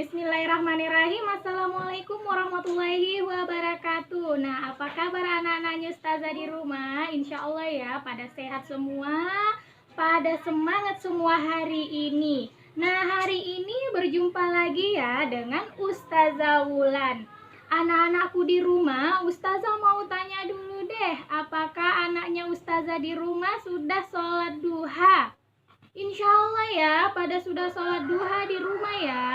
Bismillahirrahmanirrahim. Assalamualaikum warahmatullahi wabarakatuh. Nah, apa kabar anak-anaknya Ustazah di rumah? Insya Allah ya, pada sehat semua, pada semangat semua hari ini. Nah, hari ini berjumpa lagi ya dengan Ustazah Wulan. Anak-anakku di rumah, Ustazah mau tanya dulu deh, apakah anaknya Ustazah di rumah sudah sholat duha? Insya Allah ya, pada sudah sholat duha di rumah ya.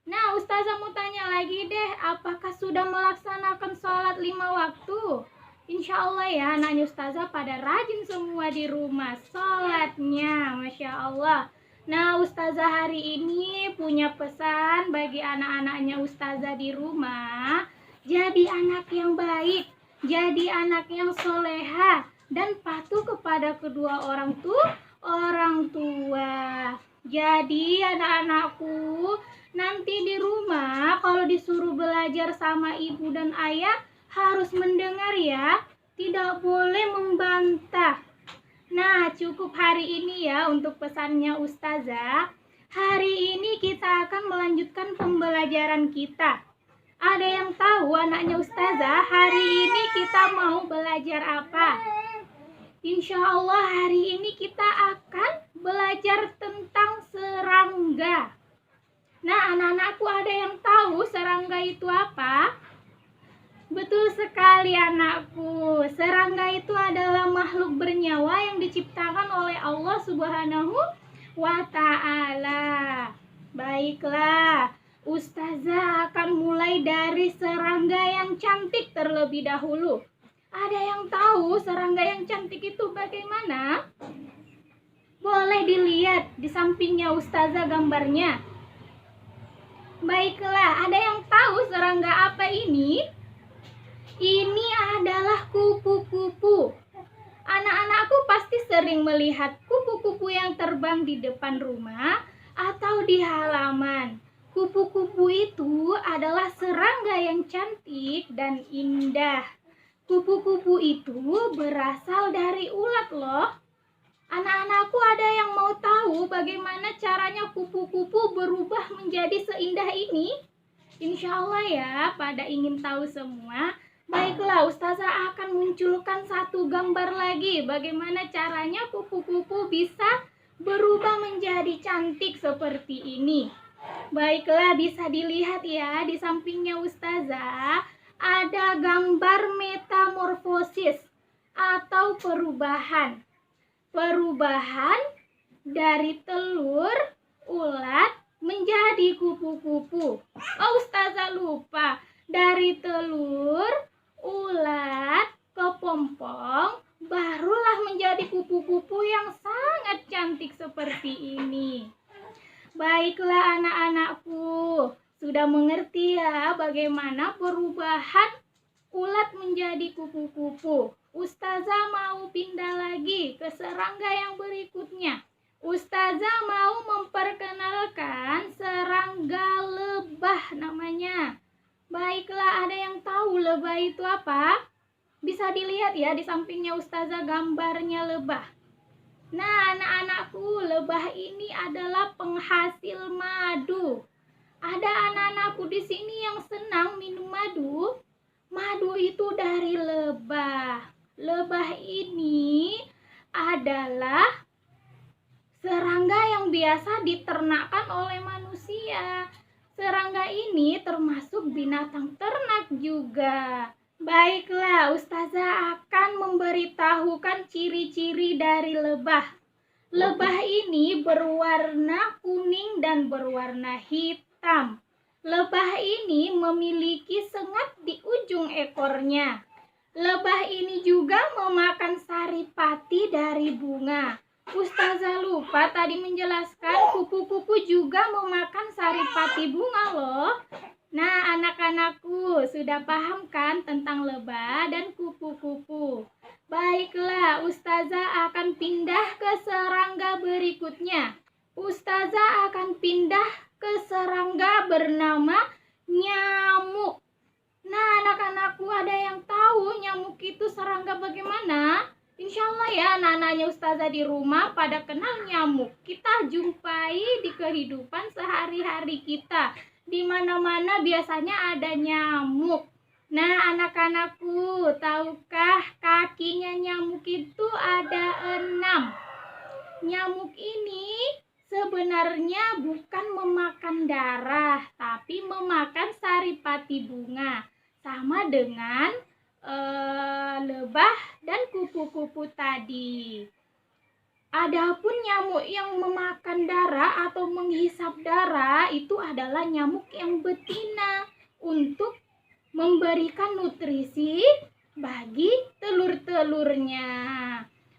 Nah, Ustazah mau tanya lagi deh, apakah sudah melaksanakan sholat 5 waktu? Insya Allah ya, anaknya Ustazah pada rajin semua di rumah sholatnya, Masya Allah. Nah, Ustazah hari ini punya pesan bagi anak-anaknya Ustazah di rumah. Jadi anak yang baik, jadi anak yang soleha, dan patuh kepada kedua orang tua. Jadi anak-anakku, nanti di rumah kalau disuruh belajar sama ibu dan ayah harus mendengar ya, tidak boleh membantah. Nah, cukup hari ini ya untuk pesannya Ustazah. Hari ini kita akan melanjutkan pembelajaran kita. Ada yang tahu anaknya Ustazah hari ini kita mau belajar apa? Insya Allah hari ini kita akan belajar tentang serangga. Nah, anak-anakku ada yang tahu serangga itu apa? Betul sekali anakku. Serangga itu adalah makhluk bernyawa yang diciptakan oleh Allah Subhanahu wa Ta'ala. Baiklah, Ustazah akan mulai dari serangga yang cantik terlebih dahulu. Ada yang tahu serangga yang cantik itu bagaimana? Boleh dilihat di sampingnya Ustazah gambarnya. Baiklah, ada yang tahu serangga apa ini? Ini adalah kupu-kupu. Anak-anakku pasti sering melihat kupu-kupu yang terbang di depan rumah atau di halaman. Kupu-kupu itu adalah serangga yang cantik dan indah. Kupu-kupu itu berasal dari ulat loh. Anak-anakku ada yang mau tahu bagaimana caranya kupu-kupu berubah menjadi seindah ini? Insya Allah ya, pada ingin tahu semua. Baiklah, Ustazah akan munculkan satu gambar lagi bagaimana caranya kupu-kupu bisa berubah menjadi cantik seperti ini. Baiklah, bisa dilihat ya di sampingnya Ustazah ada gambar metamorfosis atau perubahan. Perubahan dari telur ulat menjadi kupu-kupu. Oh, Ustazah lupa. Dari telur ulat ke pompong barulah menjadi kupu-kupu yang sangat cantik seperti ini. Baiklah anak-anakku, sudah mengerti ya bagaimana perubahan ulat menjadi kupu-kupu. Ustazah mau pindah lagi ke serangga yang berikutnya. Ustazah mau memperkenalkan serangga lebah namanya. Baiklah, ada yang tahu lebah itu apa? Bisa dilihat ya di sampingnya Ustazah gambarnya lebah. Nah, anak-anakku, lebah ini adalah penghasil madu. Ada anak-anakku di sini yang senang minum madu. Madu itu dari lebah. Lebah ini adalah serangga yang biasa diternakkan oleh manusia. Serangga ini termasuk binatang ternak juga. Baiklah, Ustazah akan memberitahukan ciri-ciri dari lebah. Lebah ini berwarna kuning dan berwarna hitam. Lebah ini memiliki sengat di ujung ekornya. Lebah ini juga memakan saripati dari bunga. Ustazah lupa tadi menjelaskan kupu-kupu juga memakan saripati bunga loh. Nah, anak-anakku sudah paham kan tentang lebah dan kupu-kupu? Baiklah, Ustazah akan pindah ke serangga berikutnya. Ustazah akan pindah ke serangga bernama nyamuk. Nah, anak-anakku ada yang tahu nyamuk itu serangga bagaimana? Insya Allah ya, anak-anaknya Ustazah di rumah pada kenal nyamuk. Kita jumpai di kehidupan sehari-hari kita. Di mana-mana biasanya ada nyamuk. Nah, anak-anakku, tahukah kakinya nyamuk itu ada 6? Nyamuk ini sebenarnya bukan memakan darah, tapi memakan saripati bunga. Sama dengan lebah dan kupu-kupu tadi. Adapun nyamuk yang memakan darah atau menghisap darah itu adalah nyamuk yang betina untuk memberikan nutrisi bagi telur-telurnya.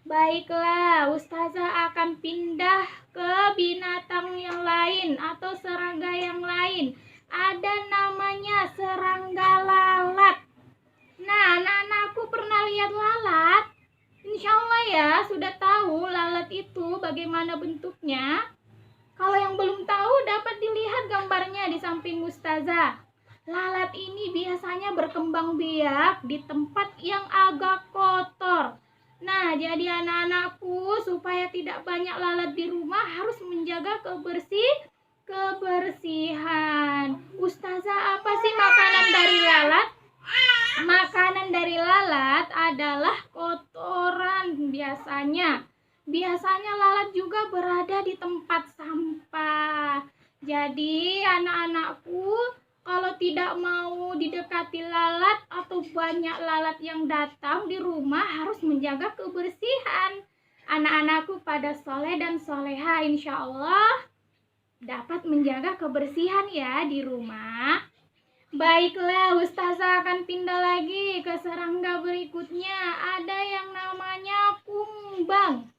Baiklah, Ustazah akan pindah ke binatang yang lain atau serangga yang lain. Ada namanya serangga lalat. Nah, anak-anakku pernah lihat lalat? Insya Allah ya, sudah tahu lalat itu bagaimana bentuknya. Kalau yang belum tahu dapat dilihat gambarnya di samping Ustazah. Lalat ini biasanya berkembang biak di tempat yang agak kotor. Nah, jadi anak-anakku supaya tidak banyak lalat di rumah harus menjaga kebersihan. Ustazah, apa sih makanan dari lalat? Makanan dari lalat adalah kotoran biasanya. Biasanya lalat juga berada di tempat sampah. Jadi anak-anakku, kalau tidak mau didekati lalat atau banyak lalat yang datang di rumah harus menjaga kebersihan. Anak-anakku pada soleh dan soleha insya Allah dapat menjaga kebersihan ya di rumah. Baiklah, Ustazah akan pindah lagi ke serangga berikutnya. Ada yang namanya kumbang.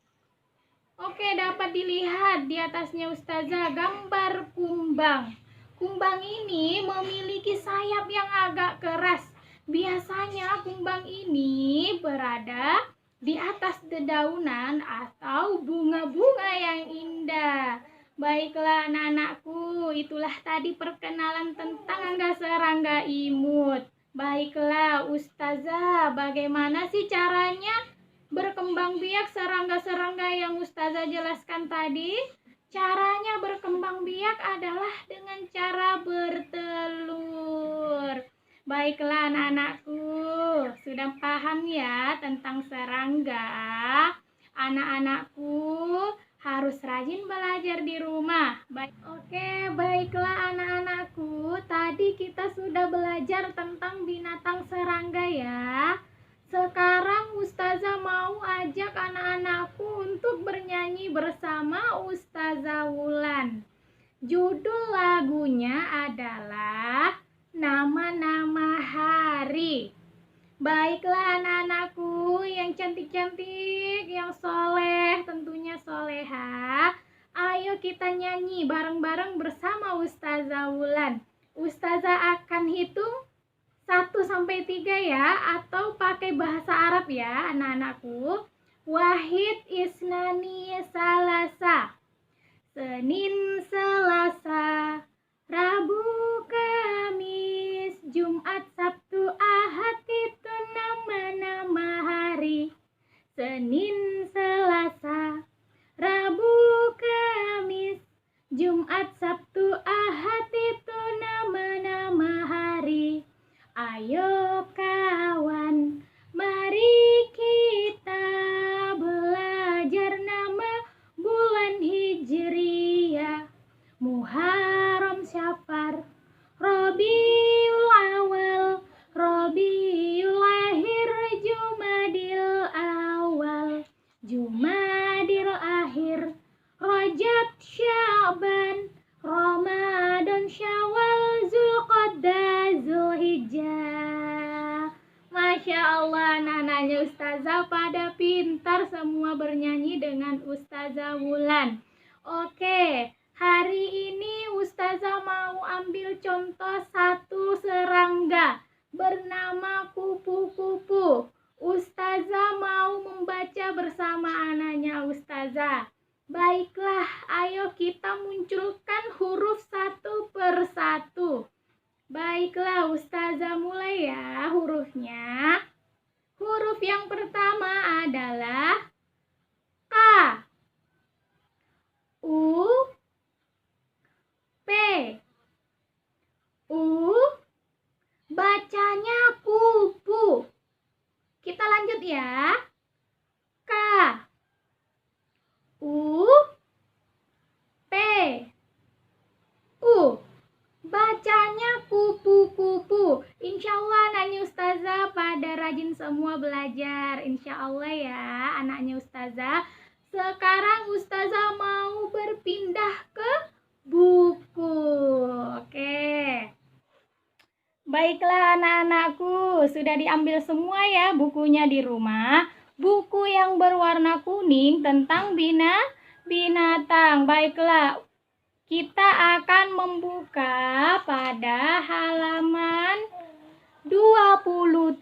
Oke, dapat dilihat di atasnya Ustazah gambar kumbang. Kumbang ini memiliki sayap yang agak keras. Biasanya kumbang ini berada di atas dedaunan atau bunga-bunga yang indah. Baiklah anak-anakku, itulah tadi perkenalan tentang serangga imut. Baiklah Ustazah, bagaimana sih caranya berkembang biak serangga-serangga yang Ustazah jelaskan tadi? Caranya berkembang biak adalah dengan cara bertelur. Baiklah anak-anakku, sudah paham ya tentang serangga? Anak-anakku harus rajin belajar di rumah. Oke, baiklah anak-anakku. Tadi kita sudah belajar tentang binatang serangga ya. Sekarang Ustazah mau ajak anak-anakku untuk bernyanyi bersama Ustazah Wulan. Judul lagunya adalah Nama-Nama Hari. Baiklah anak-anakku yang cantik-cantik, yang soleh, tentunya soleha. Ayo kita nyanyi bareng-bareng bersama Ustazah Wulan. Ustazah akan hitung 1-3 ya, atau pakai bahasa Arab ya anak-anakku. Wahid, isnani, salasa. Senin, Selasa, Rabu, Kamis, Jumat, Sabtu, Ahad itu nama-nama hari. Senin, Selasa, Rabu, Kamis, Jumat, Sabtu, Ahad itu nama-nama hari. Ayo kawan, mari kita belajar nama bulan Hijriyah, Muharram, Syafar, Rabiul Awal, Rabiul Akhir, Jumadil Awal, Jumadil Akhir, Rajab, Sya'ban, Ramadan, Syawal, Zulqa'dah, Zulhijjah. Masya Allah, anak-anaknya Ustazah pada pintar semua bernyanyi dengan Ustazah Wulan. Oke, hari ini Ustazah mau ambil contoh satu serangga bernama kupu-kupu. Ustazah mau membaca bersama anaknya Ustazah. Baiklah, ayo kita munculkan huruf satu per satu. Baiklah, Ustazah mulai ya hurufnya. Huruf yang pertama adalah K, U, P, rajin semua belajar. Insya Allah ya anaknya Ustazah. Sekarang Ustazah mau berpindah ke buku. Oke. Baiklah anak-anakku, sudah diambil semua ya bukunya di rumah. Buku yang berwarna kuning tentang binatang. Baiklah, kita akan membuka pada halaman 27.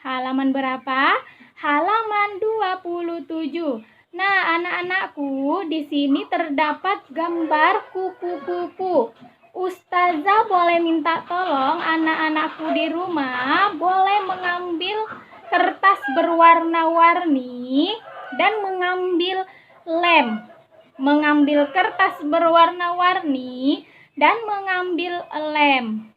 Halaman berapa? Halaman 27. Nah, anak-anakku, di sini terdapat gambar kupu-kupu. Ustazah boleh minta tolong anak-anakku di rumah boleh mengambil kertas berwarna-warni dan mengambil lem. Mengambil kertas berwarna-warni dan mengambil lem.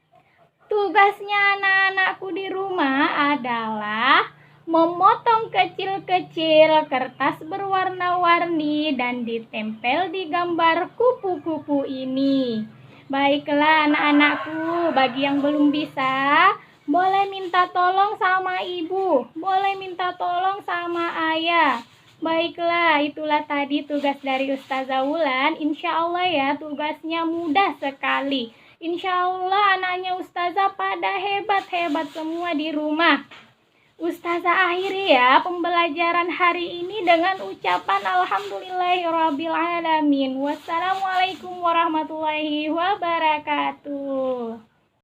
Tugasnya anak-anakku di rumah adalah memotong kecil-kecil kertas berwarna-warni dan ditempel di gambar kupu-kupu ini. Baiklah anak-anakku, bagi yang belum bisa, boleh minta tolong sama ibu, boleh minta tolong sama ayah. Baiklah, itulah tadi tugas dari Ustazah Wulan. Insya Allah ya, tugasnya mudah sekali. Insya Allah anaknya Ustazah pada hebat-hebat semua di rumah. Ustazah akhiri ya pembelajaran hari ini dengan ucapan Alhamdulillahirrabbilalamin. Wassalamualaikum warahmatullahi wabarakatuh.